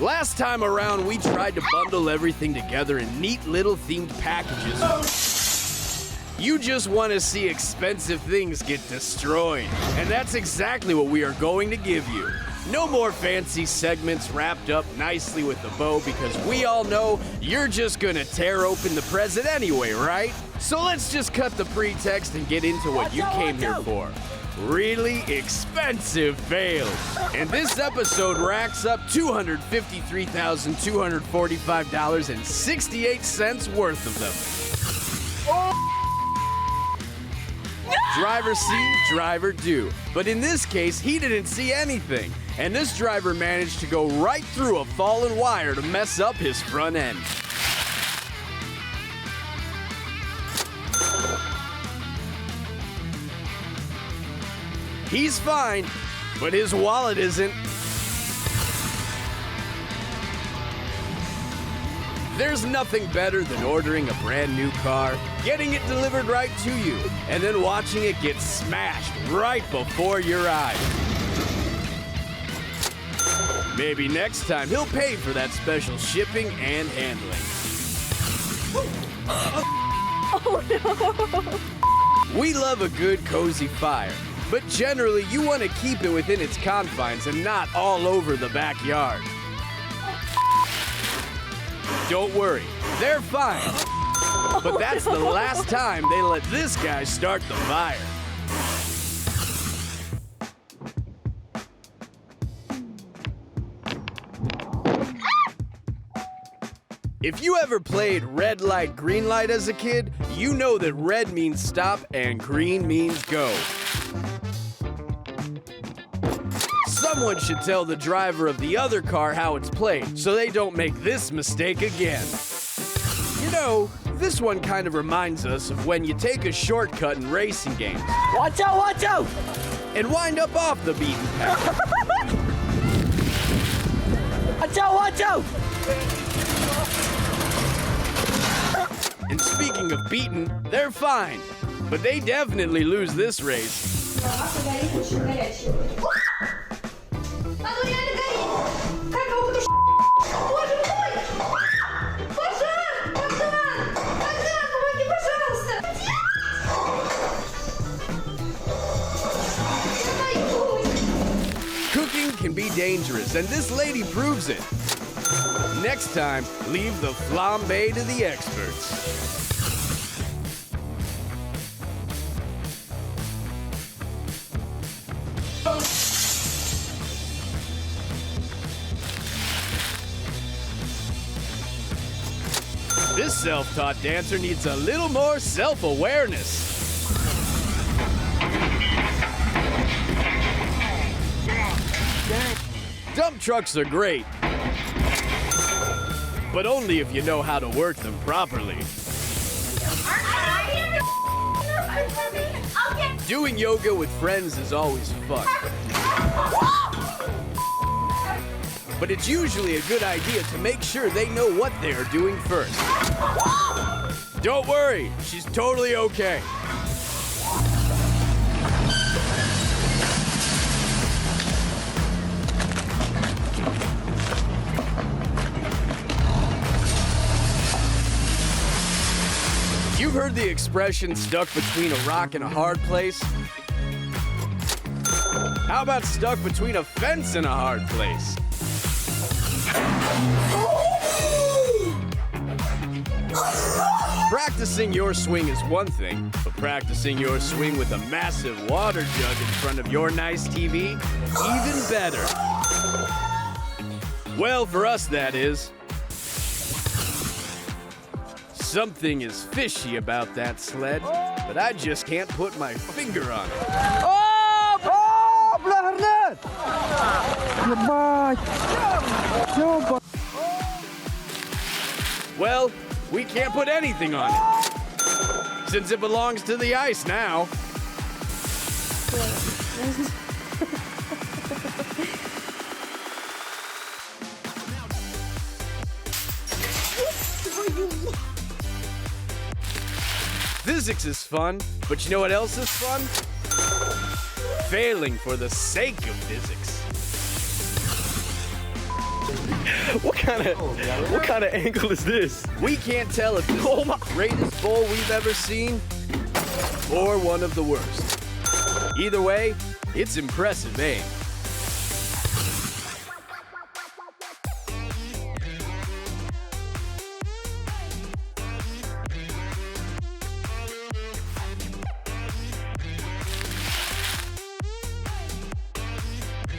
Last time around, we tried to bundle everything together in neat little themed packages. You just want to see expensive things get destroyed. And that's exactly what we are going to give you. No more fancy segments wrapped up nicely with the bow, because we all know you're just gonna tear open the present anyway, right? So let's just cut the pretext and get into what you came here for. Really expensive fails. And this episode racks up $253,245.68 worth of them. Driver see, driver do. But in this case, he didn't see anything. And this driver managed to go right through a fallen wire to mess up his front end. He's fine, but his wallet isn't. There's nothing better than ordering a brand new car, getting it delivered right to you, and then watching it get smashed right before your eyes. Maybe next time he'll pay for that special shipping and handling. Oh no! We love a good cozy fire, but generally you want to keep it within its confines and not all over the backyard. Don't worry, they're fine. But that's the last time they let this guy start the fire. If you ever played red light, green light as a kid, you know that red means stop and green means go. Someone should tell the driver of the other car how it's played, so they don't make this mistake again. You know, this one kind of reminds us of when you take a shortcut in racing games. Watch out, watch out! And wind up off the beaten path. Watch out, watch out! And speaking of beaten, they're fine. But they definitely lose this race. Cooking can be dangerous, and this lady proves it. Next time, leave the flambe to the experts. This self-taught dancer needs a little more self-awareness. Dump trucks are great, but only if you know how to work them properly. Doing yoga with friends is always fun, but it's usually a good idea to make sure they know what they are doing first. Don't worry, she's totally okay. You've heard the expression stuck between a rock and a hard place? How about stuck between a fence and a hard place? Practicing your swing is one thing, but practicing your swing with a massive water jug in front of your nice TV, even better. Well, for us, that is. Something is fishy about that sled, but I just can't put my finger on it. Well, we can't put anything on it, since it belongs to the ice now. Physics is fun, but you know what else is fun? Failing for the sake of physics. What kind of angle is this? We can't tell if this is the greatest bowl we've ever seen or one of the worst. Either way, it's impressive aim.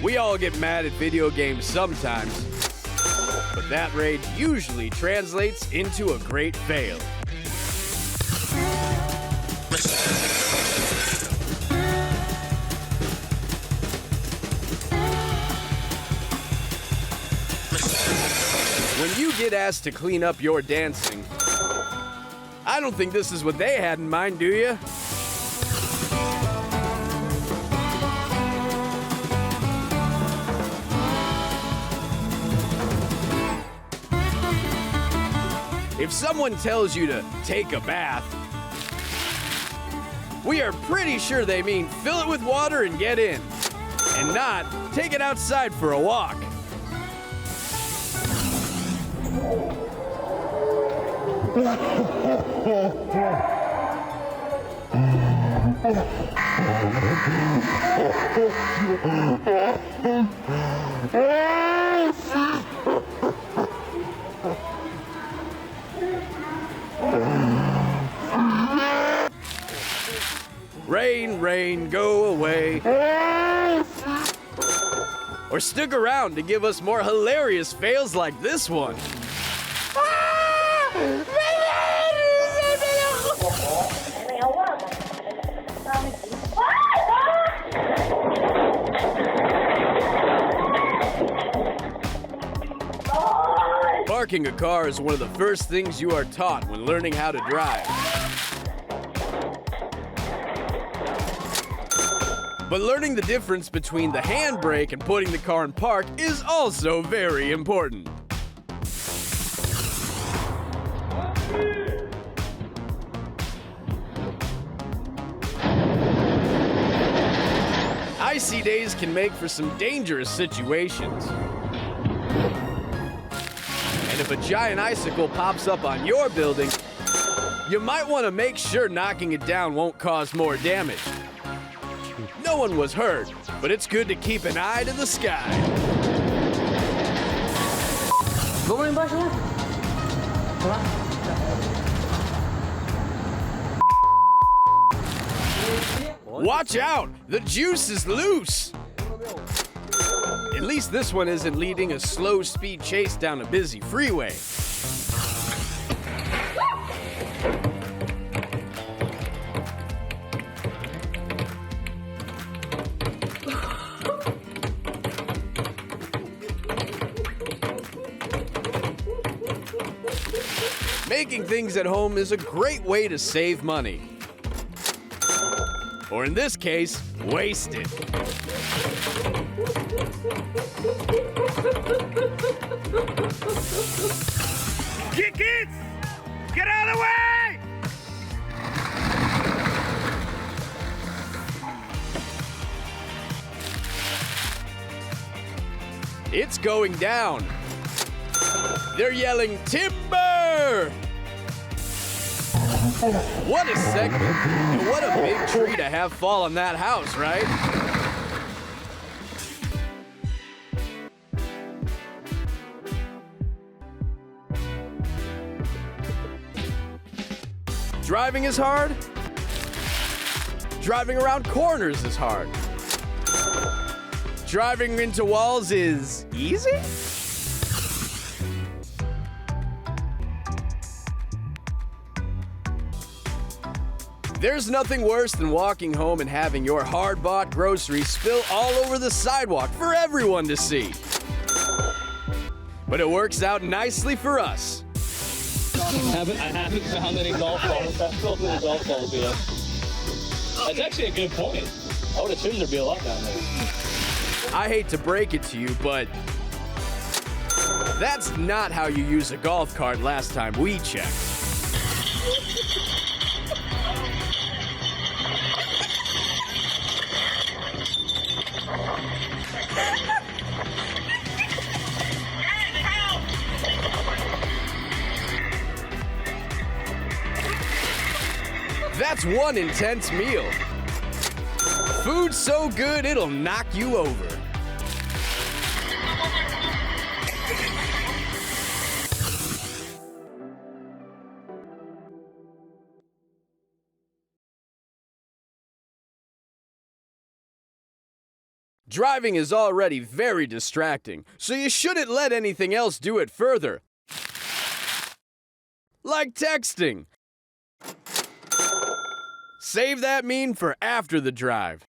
We all get mad at video games sometimes, but that rage usually translates into a great fail. When you get asked to clean up your dancing, I don't think this is what they had in mind, do you? If someone tells you to take a bath, we are pretty sure they mean fill it with water and get in, and not take it outside for a walk. Rain, rain, go away. Or stick around to give us more hilarious fails like this one. Parking a car is one of the first things you are taught when learning how to drive. But learning the difference between the handbrake and putting the car in park is also very important. Icy days can make for some dangerous situations. And if a giant icicle pops up on your building, you might want to make sure knocking it down won't cause more damage. No one was hurt, but it's good to keep an eye to the sky. Vamos lá embaixo, lá. Watch out! The juice is loose! At least this one isn't leading a slow speed chase down a busy freeway. Making things at home is a great way to save money. Or in this case, waste it. Kids! Get out of the way! It's going down. They're yelling, timber! What a segment, and what a big tree to have fall on that house, right? Driving is hard. Driving around corners is hard. Driving into walls is easy? There's nothing worse than walking home and having your hard-bought groceries spill all over the sidewalk for everyone to see. But it works out nicely for us. I haven't found any golf balls. I've filled with golf balls yet. That's actually a good point. I would assume there'd be a lot down there. I hate to break it to you, but that's not how you use a golf cart last time we checked. That's one intense meal. Food so good it'll knock you over. Driving is already very distracting, so you shouldn't let anything else do it further. Like texting. Save that meme for after the drive.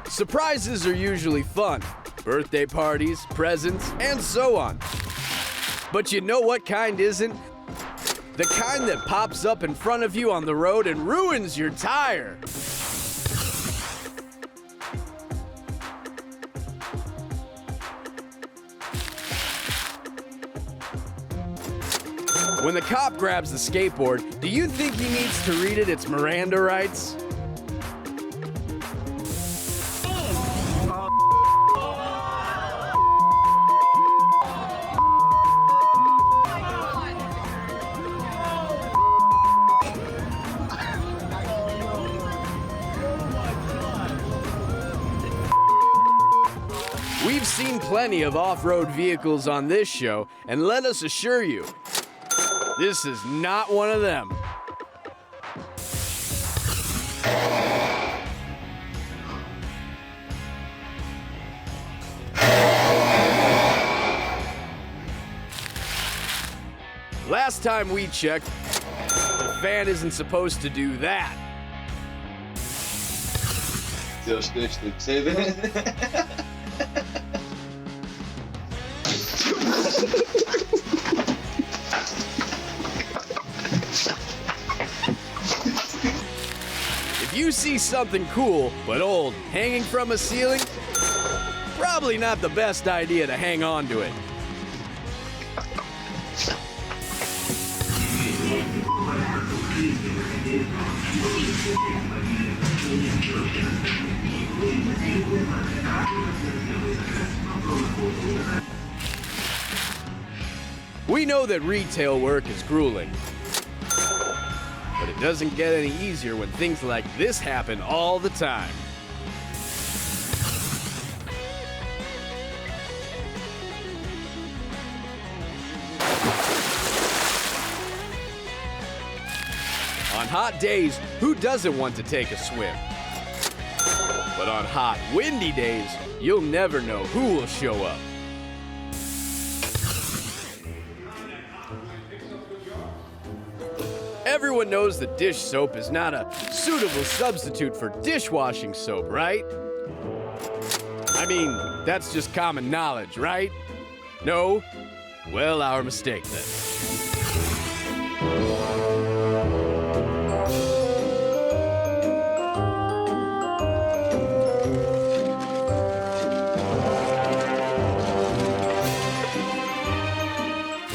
Surprises are usually fun. Birthday parties, presents, and so on. But you know what kind isn't? The kind that pops up in front of you on the road and ruins your tire. When the cop grabs the skateboard, do you think he needs to read it its Miranda rights? We've seen plenty of off-road vehicles on this show, and let us assure you, this is not one of them. Last time we checked, the fan isn't supposed to do that. If you see something cool but old hanging from a ceiling, probably not the best idea to hang on to it. We know that retail work is grueling, but it doesn't get any easier when things like this happen all the time. On hot days, who doesn't want to take a swim? But on hot, windy days, you'll never know who will show up. Everyone knows that dish soap is not a suitable substitute for dishwashing soap, right? I mean, that's just common knowledge, right? No? Well, our mistake then.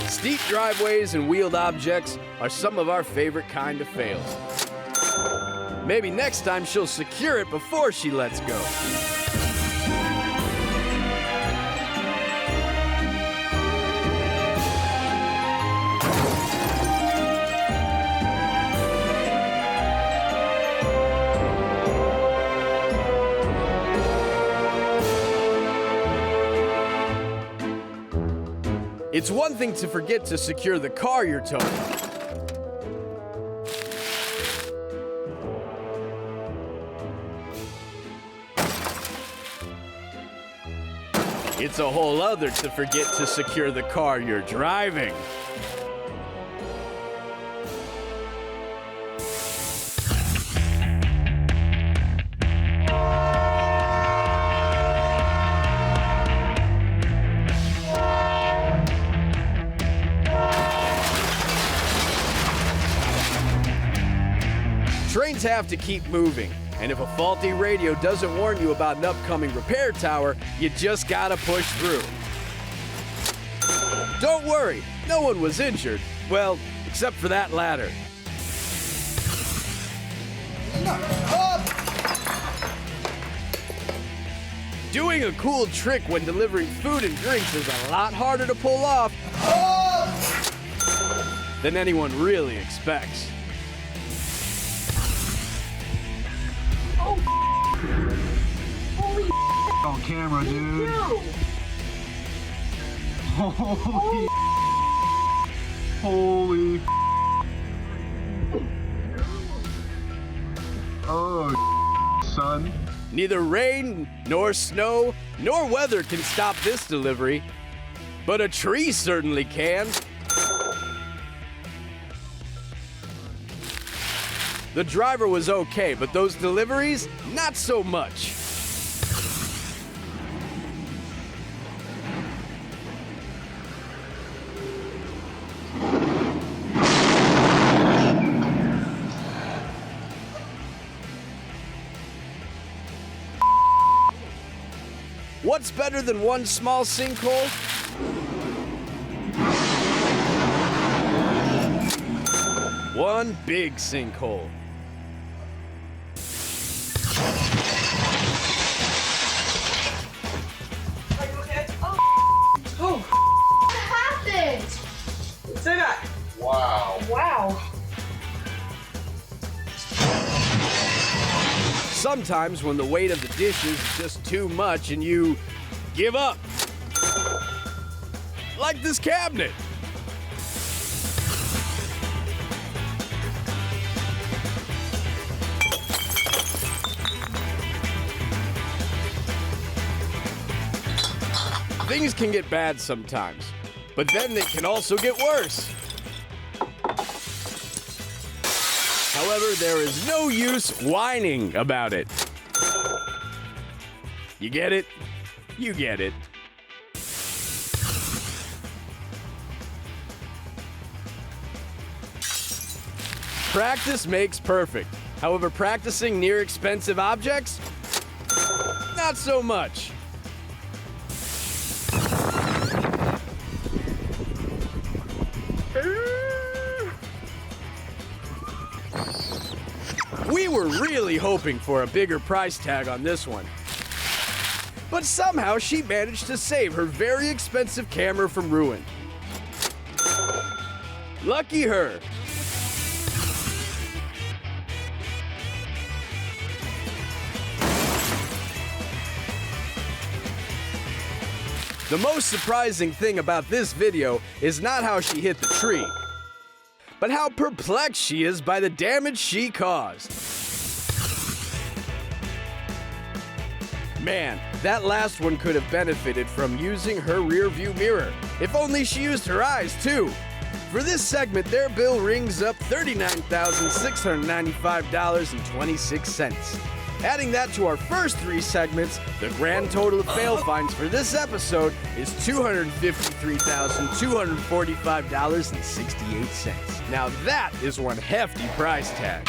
Steep driveways and wheeled objects are some of our favorite kind of fails. Maybe next time she'll secure it before she lets go. It's one thing to forget to secure the car you're towing. It's a whole other to forget to secure the car you're driving. Trains have to keep moving, and if a faulty radio doesn't warn you about an upcoming repair tower, you just gotta push through. Don't worry, no one was injured, Well, except for that ladder. Doing a cool trick when delivering food and drinks is a lot harder to pull off than anyone really expects. On camera, dude. Holy. Oh, son. Neither rain, nor snow, nor weather can stop this delivery, but a tree certainly can. The driver was okay, but those deliveries, not so much. What's better than one small sinkhole? One big sinkhole. What happened? Say that. Wow. Sometimes when the weight of the dishes is just too much and you give up. Like this cabinet. Things can get bad sometimes, but then they can also get worse. However, there is no use whining about it. You get it? You get it. Practice makes perfect. However, practicing near expensive objects? Not so much. We were really hoping for a bigger price tag on this one. But somehow she managed to save her very expensive camera from ruin. Lucky her. The most surprising thing about this video is not how she hit the tree, but how perplexed she is by the damage she caused. Man, that last one could have benefited from using her rear view mirror. If only she used her eyes too. For this segment, their bill rings up $39,695.26. Adding that to our first three segments, the grand total of fail fines for this episode is $253,245.68. Now that is one hefty price tag.